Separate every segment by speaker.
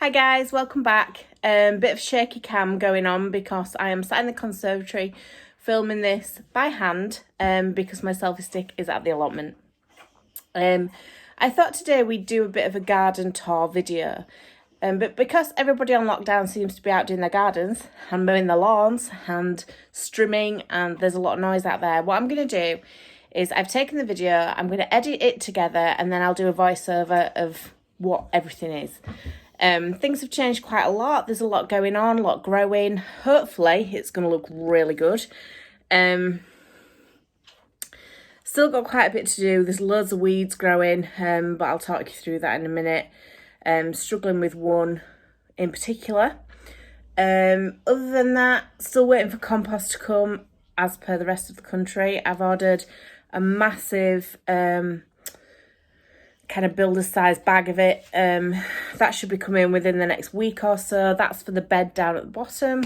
Speaker 1: Hi guys, welcome back. Bit of shaky cam going on because I am sat in the conservatory filming this by hand because my selfie stick is at the allotment. I thought today we'd do a bit of a garden tour video, but because everybody on lockdown seems to be out doing their gardens and mowing their lawns and strimming and there's a lot of noise out there, what I'm going to do is I've taken the video, I'm going to edit it together and then I'll do a voiceover of what everything is. Things have changed quite a lot. There's a lot going on, a lot growing. Hopefully it's going to look really good. Still got quite a bit to do. There's loads of weeds growing, but I'll talk you through that in a minute. Struggling with one in particular. Other than that, still waiting for compost to come as per the rest of the country. I've ordered a massive kind of builder size bag of it. That should be coming within the next week or so. That's for the bed down at the bottom.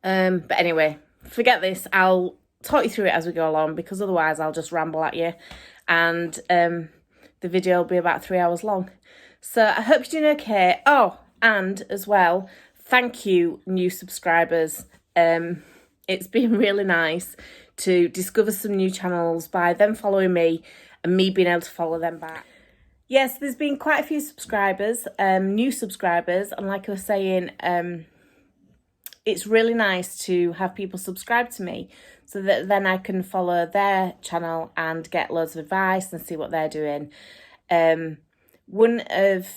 Speaker 1: But anyway, forget this. I'll talk you through it as we go along because otherwise I'll just ramble at you and the video will be about 3 hours long. So I hope you're doing okay. Oh, and as well, thank you new subscribers. It's been really nice to discover some new channels by them following me and me being able to follow them back. Yes, there's been quite a few subscribers, new subscribers, and like I was saying, it's really nice to have people subscribe to me so that then I can follow their channel and get loads of advice and see what they're doing. One of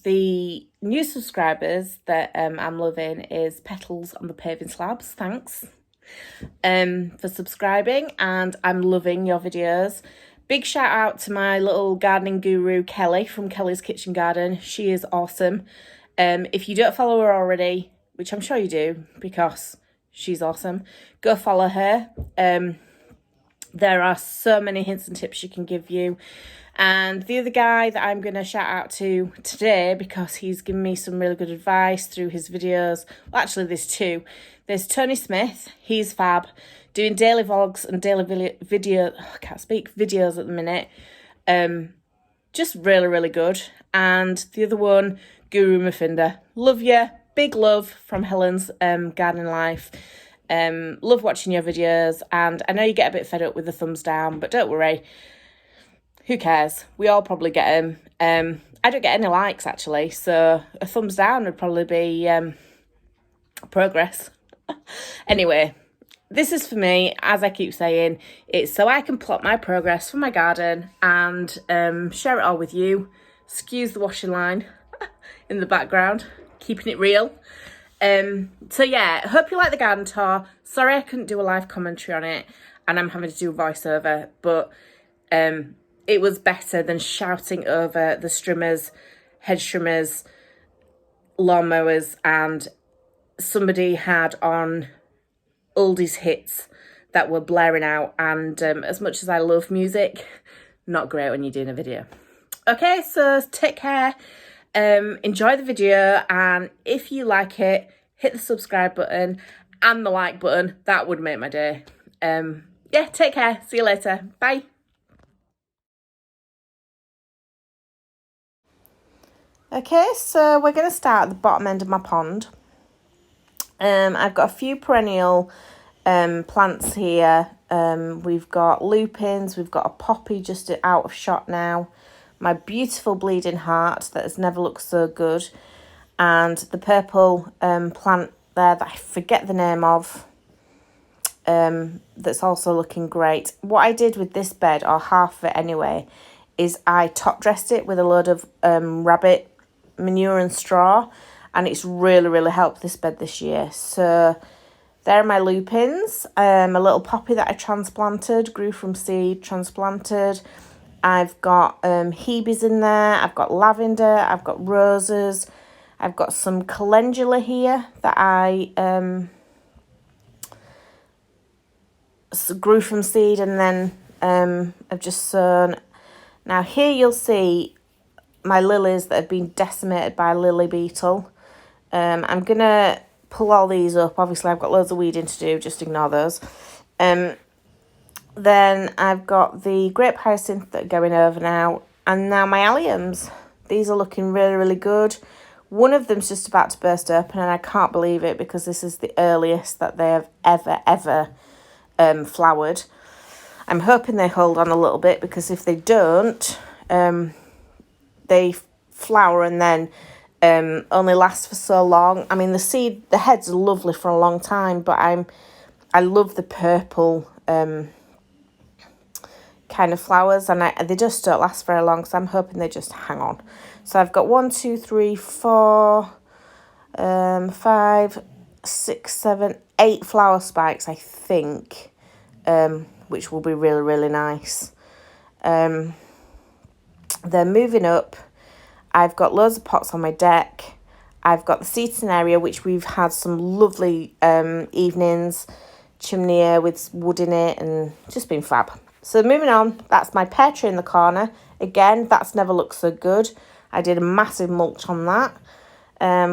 Speaker 1: the new subscribers that I'm loving is Petals on the Paving Slabs. Thanks for subscribing, and I'm loving your videos. Big shout out to my little gardening guru, Kelly, from Kelly's Kitchen Garden. She is awesome. If you don't follow her already, which I'm sure you do because she's awesome, go follow her. There are so many hints and tips she can give you. And the other guy that I'm going to shout out to today because he's given me some really good advice through his videos. Well, actually, there's two. There's Tony Smith. He's fab. Doing daily vlogs and daily videos at the minute. Just really, really good. And the other one, Guru Mafinda. Love you. Big love from Helen's Gardening Life. Love watching your videos. And I know you get a bit fed up with the thumbs down, but don't worry. Who cares? We all probably get them. I don't get any likes, actually. So a thumbs down would probably be progress. Anyway. This is for me, as I keep saying, it's so I can plot my progress for my garden and share it all with you. Excuse the washing line in the background, keeping it real. So yeah, hope you like the garden tour. Sorry I couldn't do a live commentary on it and I'm having to do a voiceover, but it was better than shouting over the strimmers, hedge trimmers, lawnmowers, and somebody had on oldies hits that were blaring out, and as much as I love music, not great when you're doing a video. Okay, so take care, enjoy the video, and if you like it, hit the subscribe button and the like button. That would make my day. Yeah, take care, see you later, bye. Okay, so we're going to start at the bottom end of my pond. I've got a few perennial plants here. We've got lupins, we've got a poppy just out of shot now, my beautiful bleeding heart that has never looked so good, and the purple plant there that I forget the name of, that's also looking great. What I did with this bed, or half of it anyway, is I top dressed it with a load of rabbit manure and straw, and it's really, really helped this bed this year. So there are my lupins, a little poppy that I transplanted, grew from seed, transplanted. I've got hebes in there, I've got lavender, I've got roses, I've got some calendula here that I grew from seed and then I've just sown. Now here you'll see my lilies that have been decimated by lily beetle. I'm going to pull all these up. Obviously, I've got loads of weeding to do. Just ignore those. Then I've got the grape hyacinth that are going over now. And now my alliums. These are looking really, really good. One of them's just about to burst open, and I can't believe it because this is the earliest that they have ever flowered. I'm hoping they hold on a little bit, because if they don't, they flower and then only last for so long. I mean, the heads are lovely for a long time, but I love the purple kind of flowers, and they just don't last very long, so I'm hoping they just hang on. So I've got 1, 2, 3, 4, 5, 6, 7, 8 flower spikes, I think, which will be really, really nice. They're moving up. I've got loads of pots on my deck. I've got the seating area, which we've had some lovely evenings, chimney air with wood in it, and just been fab. So moving on, that's my pear tree in the corner. Again, that's never looked so good. I did a massive mulch on that.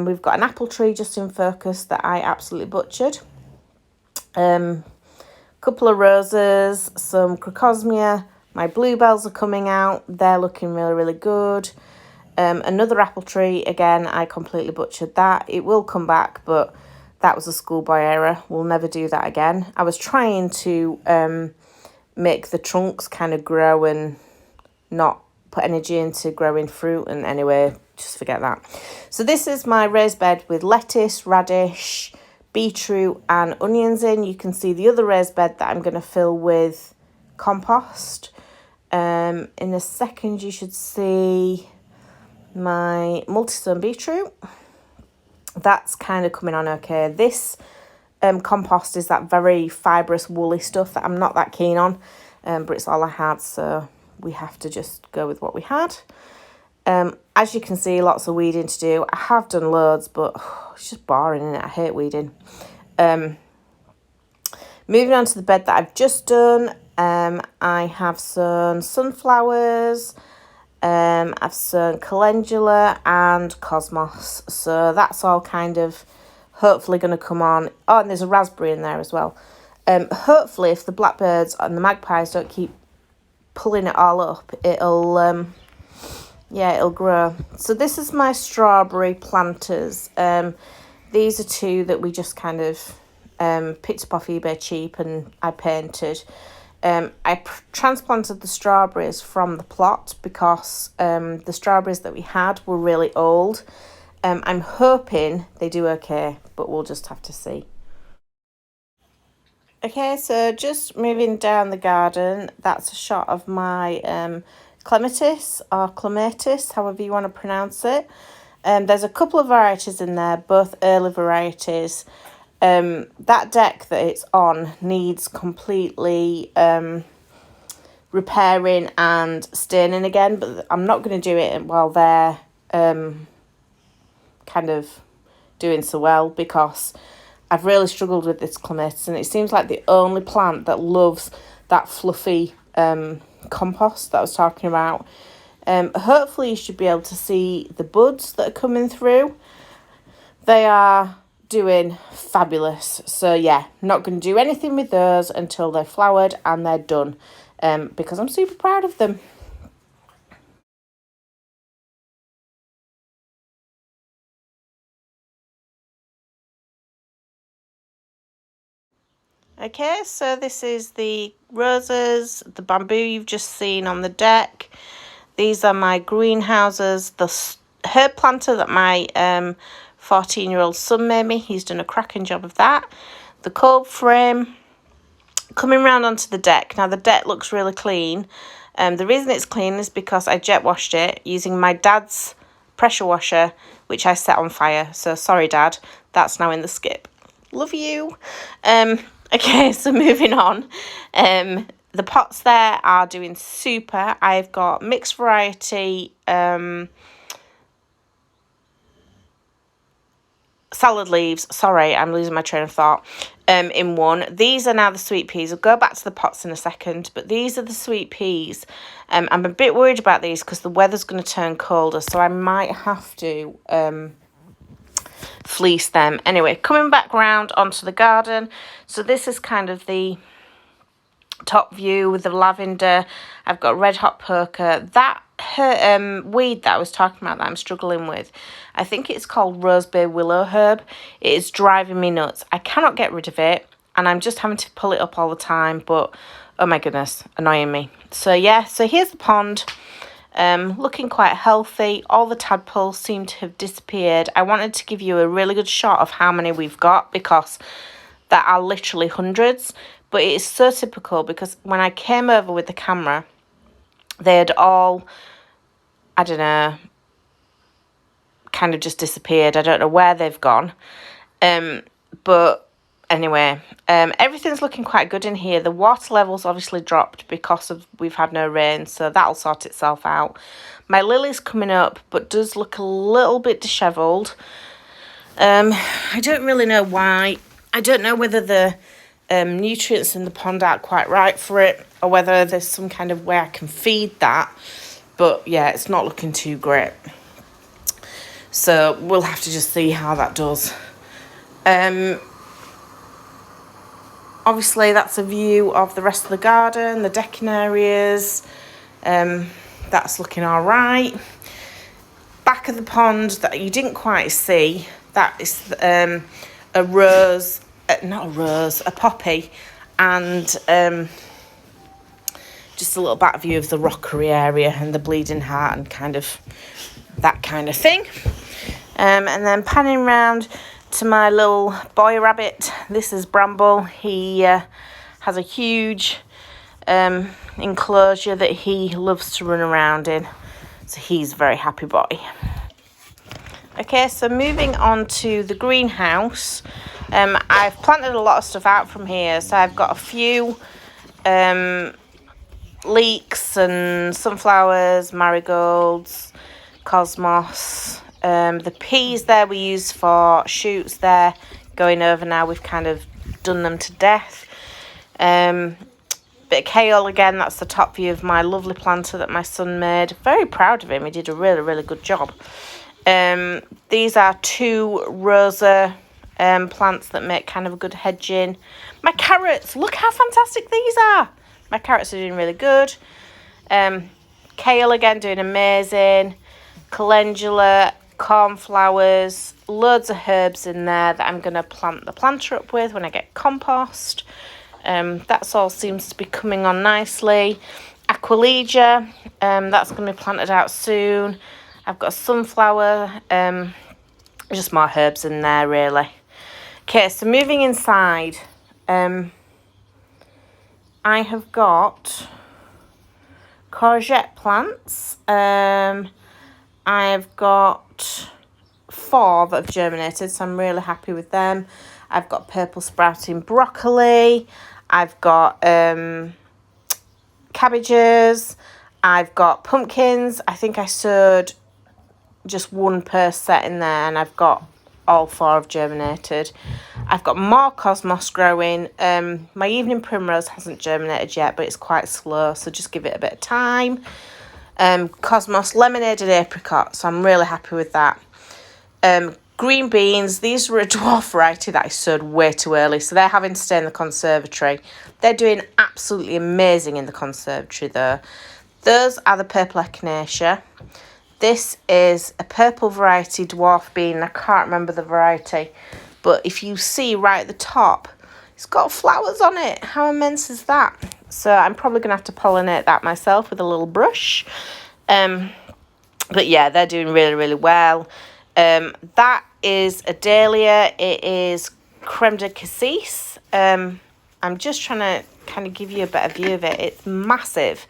Speaker 1: We've got an apple tree just in focus that I absolutely butchered. Couple of roses, some crocosmia. My bluebells are coming out. They're looking really, really good. Another apple tree, again, I completely butchered that. It will come back, but that was a schoolboy error. We'll never do that again. I was trying to make the trunks kind of grow and not put energy into growing fruit, and anyway, just forget that. So this is my raised bed with lettuce, radish, beetroot and onions in. You can see the other raised bed that I'm going to fill with compost. In a second you should see my multi-sown beetroot. That's kind of coming on okay. This compost is that very fibrous woolly stuff that I'm not that keen on, but it's all I had, so we have to just go with what we had. As you can see, lots of weeding to do. I have done loads, but it's just boring, isn't it? I hate weeding. Moving on to the bed that I've just done, I have sown sunflowers, I've sown calendula and cosmos, so that's all kind of hopefully going to come on. Oh, and there's a raspberry in there as well. Hopefully, if the blackbirds and the magpies don't keep pulling it all up, it'll grow. So this is my strawberry planters. These are two that we just kind of picked up off eBay cheap and I painted. I transplanted the strawberries from the plot because the strawberries that we had were really old. I'm hoping they do okay, but we'll just have to see. Okay, so just moving down the garden, that's a shot of my clematis or clematis, however you want to pronounce it. There's a couple of varieties in there, both early varieties. That deck that it's on needs completely repairing and staining again, but I'm not going to do it while they're kind of doing so well, because I've really struggled with this clematis, and it seems like the only plant that loves that fluffy compost that I was talking about. Hopefully you should be able to see the buds that are coming through. They are doing fabulous. So yeah, not going to do anything with those until they're flowered and they're done, because I'm super proud of them. Okay, so this is the roses, the bamboo you've just seen on the deck. These are my greenhouses, the herb planter that my 14-year-old son made me. He's done a cracking job of that. The cold frame. Coming round onto the deck. Now the deck looks really clean. The reason it's clean is because I jet washed it using my dad's pressure washer, which I set on fire. So sorry, Dad, that's now in the skip. Love you. Okay, so moving on. The pots there are doing super. I've got mixed variety salad leaves. Sorry, I'm losing my train of thought. In one. These are now the sweet peas. I'll go back to the pots in a second, but these are the sweet peas. I'm a bit worried about these because the weather's going to turn colder, so I might have to fleece them. Anyway, coming back round onto the garden. So this is kind of the top view with the lavender. I've got red hot poker. That weed that I was talking about that I'm struggling with. I think it's called rosebay willow herb. It is driving me nuts. I cannot get rid of it, and I'm just having to pull it up all the time, but oh my goodness, annoying me. So yeah, so here's the pond. Looking quite healthy. All the tadpoles seem to have disappeared. I wanted to give you a really good shot of how many we've got, because there are literally hundreds. But it is so typical, because when I came over with the camera, they had all, I don't know, kind of just disappeared. I don't know where they've gone. But anyway, everything's looking quite good in here. The water level's obviously dropped because of we've had no rain, so that'll sort itself out. My lily's coming up, but does look a little bit dishevelled. I don't really know why. I don't know whether the nutrients in the pond aren't quite right for it, or whether there's some kind of way I can feed that. But yeah, it's not looking too great. So we'll have to just see how that does. Obviously, that's a view of the rest of the garden, the decking areas. That's looking all right. Back of the pond that you didn't quite see, that is a rose, a poppy, and just a little back view of the rockery area and the bleeding heart and kind of that kind of thing. And then panning round to my little boy rabbit. This is Bramble. He has a huge enclosure that he loves to run around in. So he's a very happy boy. Okay, so moving on to the greenhouse. I've planted a lot of stuff out from here. So I've got a few leeks and sunflowers, marigolds, cosmos. The peas there we use for shoots, they're going over now. We've kind of done them to death. Bit of kale again, that's the top view of my lovely planter that my son made. Very proud of him, he did a really, really good job. These are two rosa plants that make kind of a good hedging. My carrots, look how fantastic these are. My carrots are doing really good. Kale again, doing amazing. Calendula, cornflowers, loads of herbs in there that I'm going to plant the planter up with when I get compost. That's all seems to be coming on nicely. Aquilegia, that's going to be planted out soon. I've got a sunflower, just more herbs in there really. Okay, so moving inside, I have got courgette plants. I've got 4 that have germinated, so I'm really happy with them. I've got purple sprouting broccoli. I've got cabbages. I've got pumpkins. I think I sowed just 1 per set in there, and I've got all 4 have germinated. I've got more cosmos growing. My evening primrose hasn't germinated yet, but it's quite slow, so just give it a bit of time. Cosmos, lemonade and apricot, so I'm really happy with that. Green beans, these were a dwarf variety that I sowed way too early, so they're having to stay in the conservatory. They're doing absolutely amazing in the conservatory though. Those are the purple echinacea. This is a purple variety dwarf bean. I can't remember the variety, but if you see right at the top, it's got flowers on it. How immense is that? So I'm probably going to have to pollinate that myself with a little brush. But yeah, they're doing really, really well. That is a dahlia. It is creme de cassis. I'm just trying to kind of give you a better view of it. It's massive.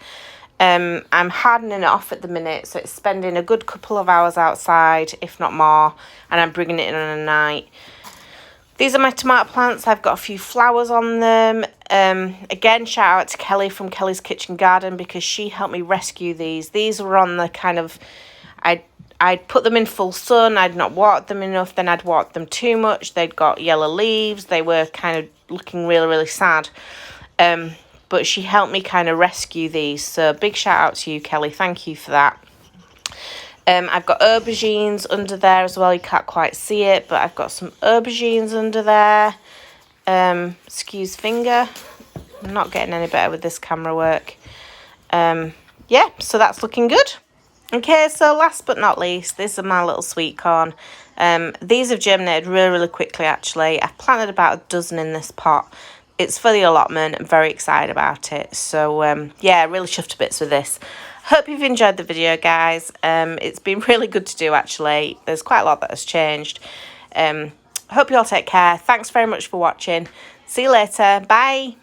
Speaker 1: I'm hardening it off at the minute, so it's spending a good couple of hours outside, if not more, and I'm bringing it in on a night. These are my tomato plants. I've got a few flowers on them. Again, shout out to Kelly from Kelly's Kitchen Garden, because she helped me rescue these. These were on the kind of, I'd put them in full sun. I'd not watered them enough. Then I'd watered them too much. They'd got yellow leaves. They were kind of looking really, really sad. But she helped me kind of rescue these. So big shout out to you, Kelly. Thank you for that. I've got aubergines under there as well. You can't quite see it, but I've got some aubergines under there. Excuse finger. I'm not getting any better with this camera work. Yeah, so that's looking good. Okay, so last but not least, this is my little sweet corn. These have germinated really, really quickly, actually. I've planted about a dozen in this pot. It's for the allotment. I'm very excited about it. So, yeah, really chuffed to bits with this. Hope you've enjoyed the video, guys. It's been really good to do, actually. There's quite a lot that has changed. Hope you all take care. Thanks very much for watching. See you later. Bye.